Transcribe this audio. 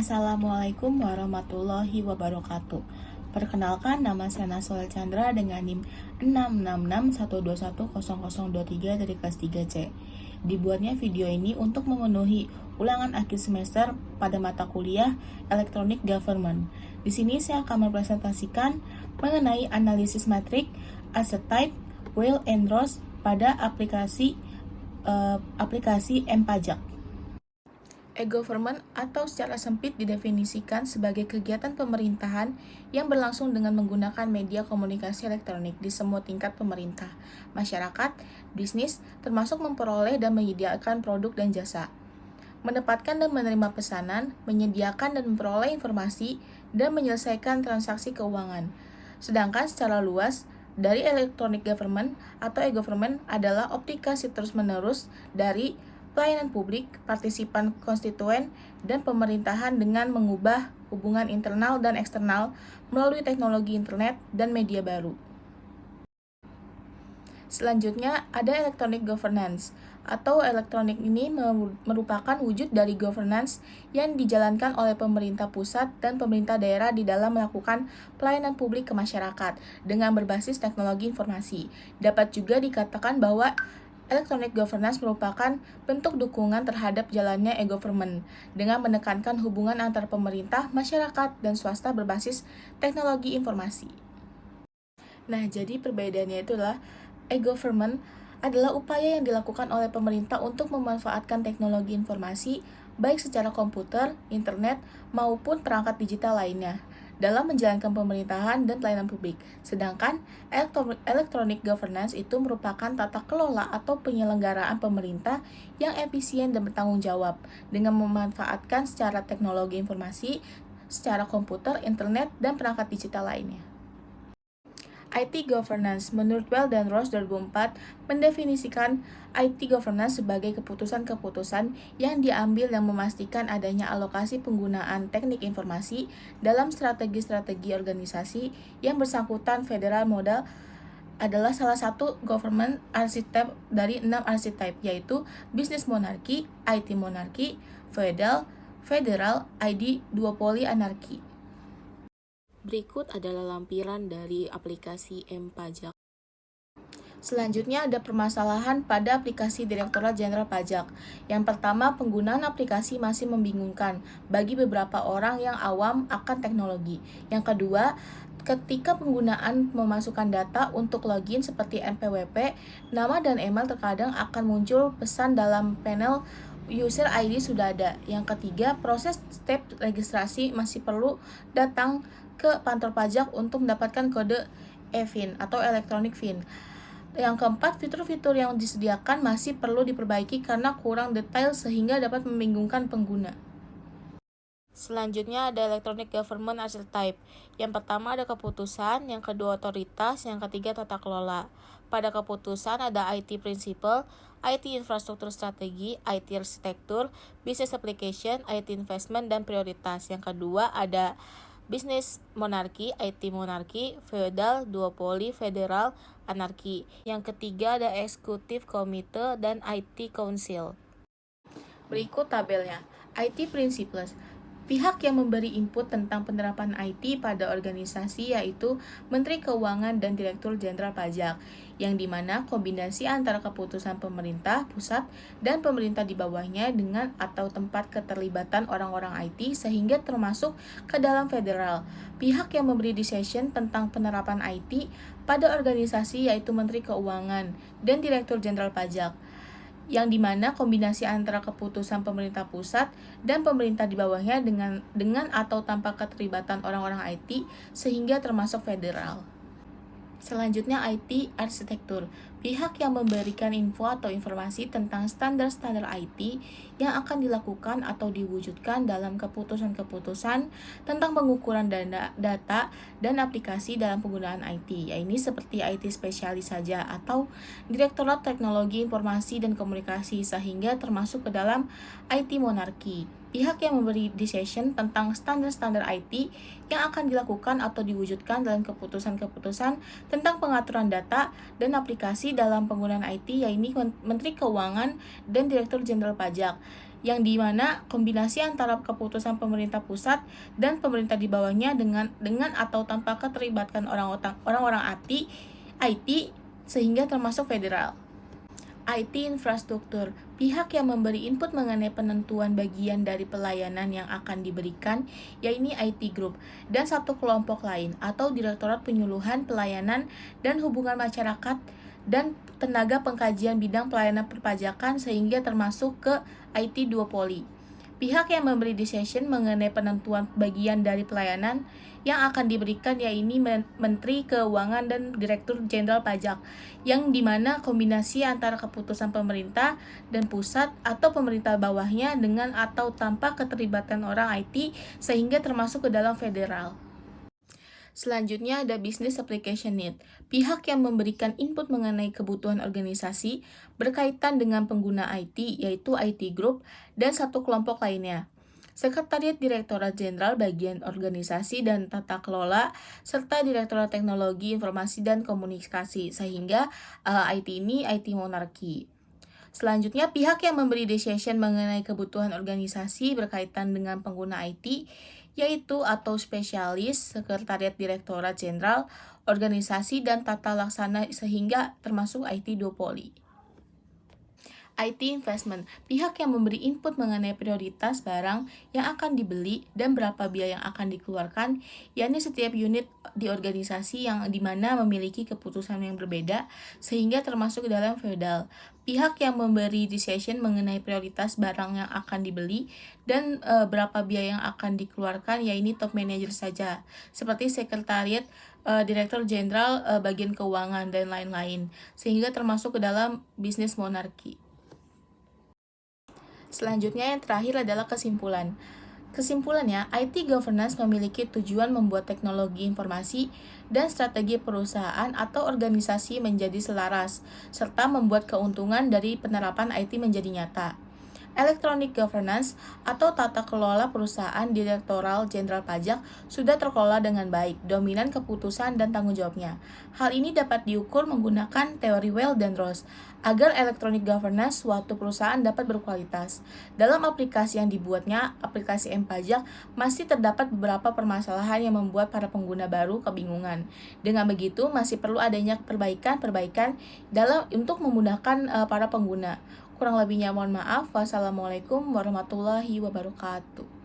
Assalamualaikum warahmatullahi wabarakatuh. Perkenalkan, nama saya Nasol Chandra dengan NIM 666121023 dari kelas 3C. Dibuatnya video ini untuk memenuhi ulangan akhir semester pada mata kuliah Electronic Government. Di sini saya akan mempresentasikan mengenai analisis matrik, asset type, will and rows pada aplikasi M-Pajak. E-government atau secara sempit didefinisikan sebagai kegiatan pemerintahan yang berlangsung dengan menggunakan media komunikasi elektronik di semua tingkat pemerintah, masyarakat, bisnis, termasuk memperoleh dan menyediakan produk dan jasa, menempatkan dan menerima pesanan, menyediakan dan memperoleh informasi, dan menyelesaikan transaksi keuangan. Sedangkan secara luas, dari electronic government atau e-government adalah aplikasi terus-menerus dari pelayanan publik, partisipan konstituen, dan pemerintahan dengan mengubah hubungan internal dan eksternal melalui teknologi internet dan media baru. Selanjutnya ada electronic governance, atau elektronik ini merupakan wujud dari governance yang dijalankan oleh pemerintah pusat dan pemerintah daerah di dalam melakukan pelayanan publik ke masyarakat dengan berbasis teknologi informasi. Dapat juga dikatakan bahwa electronic governance merupakan bentuk dukungan terhadap jalannya e-government dengan menekankan hubungan antar pemerintah, masyarakat, dan swasta berbasis teknologi informasi. Nah, jadi perbedaannya itulah e-government adalah upaya yang dilakukan oleh pemerintah untuk memanfaatkan teknologi informasi baik secara komputer, internet, maupun perangkat digital lainnya dalam menjalankan pemerintahan dan pelayanan publik. Sedangkan electronic governance itu merupakan tata kelola atau penyelenggaraan pemerintah yang efisien dan bertanggung jawab dengan memanfaatkan secara teknologi informasi, secara komputer, internet, dan perangkat digital lainnya. IT Governance menurut Well dan Ross 2004 mendefinisikan IT Governance sebagai keputusan-keputusan yang diambil yang memastikan adanya alokasi penggunaan teknik informasi dalam strategi-strategi organisasi yang bersangkutan. Federal model adalah salah satu government archetype dari 6 archetype, yaitu business monarchy, IT monarchy, federal, ID, duopoly, anarki. Berikut adalah lampiran dari aplikasi M-Pajak. Selanjutnya ada permasalahan pada aplikasi Direktorat Jenderal Pajak. Yang pertama, penggunaan aplikasi masih membingungkan bagi beberapa orang yang awam akan teknologi. Yang kedua, ketika penggunaan memasukkan data untuk login seperti NPWP, nama dan email terkadang akan muncul pesan dalam panel user ID sudah ada. Yang ketiga, proses step registrasi masih perlu datang ke kantor pajak untuk mendapatkan kode e-FIN atau electronic FIN. Yang keempat, fitur-fitur yang disediakan masih perlu diperbaiki karena kurang detail sehingga dapat membingungkan pengguna. Selanjutnya ada electronic government archetype. Yang pertama ada keputusan, yang kedua otoritas, yang ketiga tata kelola. Pada keputusan ada IT principle, IT infrastruktur strategi, IT arsitektur, business application, IT investment, dan prioritas. Yang kedua ada business monarki, IT monarki, feudal, duopoly, federal, anarki. Yang ketiga ada executive committee dan IT council. Berikut tabelnya. IT principles. Pihak yang memberi input tentang penerapan IT pada organisasi yaitu Menteri Keuangan dan Direktur Jenderal Pajak, yang dimana kombinasi antara keputusan pemerintah pusat dan pemerintah di bawahnya dengan atau tempat keterlibatan orang-orang IT sehingga termasuk ke dalam federal. Pihak yang memberi decision tentang penerapan IT pada organisasi yaitu Menteri Keuangan dan Direktur Jenderal Pajak, yang dimana kombinasi antara keputusan pemerintah pusat dan pemerintah di bawahnya dengan atau tanpa keterlibatan orang-orang IT sehingga termasuk federal. Selanjutnya IT arsitektur. Pihak yang memberikan info atau informasi tentang standar-standar IT yang akan dilakukan atau diwujudkan dalam keputusan-keputusan tentang pengukuran data dan aplikasi dalam penggunaan IT. Ya, ini seperti IT spesialis saja atau Direktorat Teknologi Informasi dan Komunikasi sehingga termasuk ke dalam IT monarki. Pihak yang memberi decision tentang standar-standar IT yang akan dilakukan atau diwujudkan dalam keputusan-keputusan tentang pengaturan data dan aplikasi koordinasi dalam penggunaan IT, yaitu Menteri Keuangan dan Direktur Jenderal Pajak, yang dimana kombinasi antara keputusan pemerintah pusat dan pemerintah di bawahnya dengan atau tanpa keterlibatan orang-orang IT sehingga termasuk federal. IT infrastruktur, pihak yang memberi input mengenai penentuan bagian dari pelayanan yang akan diberikan, yaitu IT Group, dan satu kelompok lain atau Direktorat Penyuluhan Pelayanan dan Hubungan Masyarakat dan Tenaga Pengkajian Bidang Pelayanan Perpajakan sehingga termasuk ke IT duopoli. Pihak yang memberi decision mengenai penentuan bagian dari pelayanan yang akan diberikan yaitu Menteri Keuangan dan Direktur Jenderal Pajak, yang dimana kombinasi antara keputusan pemerintah dan pusat atau pemerintah bawahnya dengan atau tanpa keterlibatan orang IT sehingga termasuk ke dalam federal. Selanjutnya ada Business Application Need, pihak yang memberikan input mengenai kebutuhan organisasi berkaitan dengan pengguna IT, yaitu IT Group, dan satu kelompok lainnya. Sekretariat Direktorat Jenderal Bagian Organisasi dan Tata Kelola, serta Direktorat Teknologi Informasi dan Komunikasi, sehingga IT ini IT monarki. Selanjutnya, pihak yang memberi decision mengenai kebutuhan organisasi berkaitan dengan pengguna IT, yaitu atau spesialis, Sekretariat Direktorat Jenderal, Organisasi dan Tata Laksana sehingga termasuk IT duopoli. IT investment, pihak yang memberi input mengenai prioritas barang yang akan dibeli dan berapa biaya yang akan dikeluarkan, yakni setiap unit di organisasi yang dimana memiliki keputusan yang berbeda sehingga termasuk dalam feudal. Pihak yang memberi decision mengenai prioritas barang yang akan dibeli dan berapa biaya yang akan dikeluarkan, yaitu top manager saja, seperti sekretariat, direktur jenderal, bagian keuangan, dan lain-lain, sehingga termasuk ke dalam bisnis monarki. Selanjutnya yang terakhir adalah kesimpulan. Kesimpulannya, IT governance memiliki tujuan membuat teknologi informasi dan strategi perusahaan atau organisasi menjadi selaras, serta membuat keuntungan dari penerapan IT menjadi nyata. Electronic governance atau tata kelola perusahaan Direktoral Jenderal Pajak sudah terkelola dengan baik, dominan keputusan dan tanggung jawabnya. Hal ini dapat diukur menggunakan teori Well dan Ross, agar electronic governance suatu perusahaan dapat berkualitas. Dalam aplikasi yang dibuatnya, aplikasi M-Pajak, masih terdapat beberapa permasalahan yang membuat para pengguna baru kebingungan. Dengan begitu, masih perlu adanya perbaikan untuk memudahkan para pengguna. Kurang lebihnya mohon maaf. Wassalamualaikum warahmatullahi wabarakatuh.